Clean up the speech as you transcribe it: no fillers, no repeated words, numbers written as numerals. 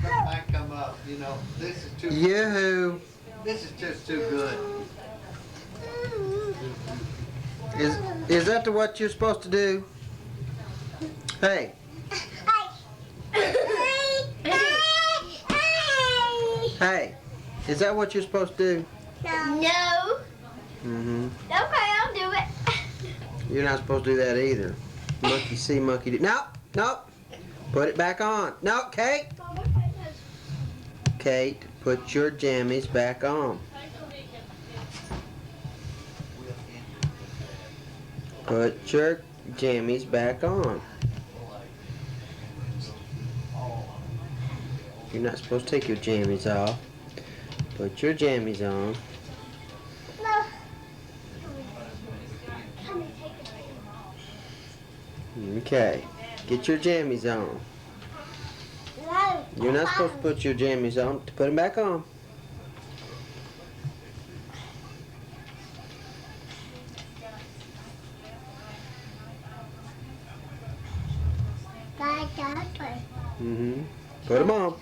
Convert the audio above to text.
Let Mike come up. You know, this is too. Yoo-hoo. This is just too good. Is is that the what you're supposed to do? Hey. Hey. Is that what you're supposed to do? No. Mm-hmm. Okay, I'll do it. You're not supposed to do that either. Monkey see, monkey do. No, no. Put it back on. No, Kate. Kate, put your jammies back on. Put your jammies back on. You're not supposed to take your jammies off. Put your jammies on. Okay. Get your jammies on. You're not supposed to put your jammies on. Put them back on. Mm-hmm. Put them on.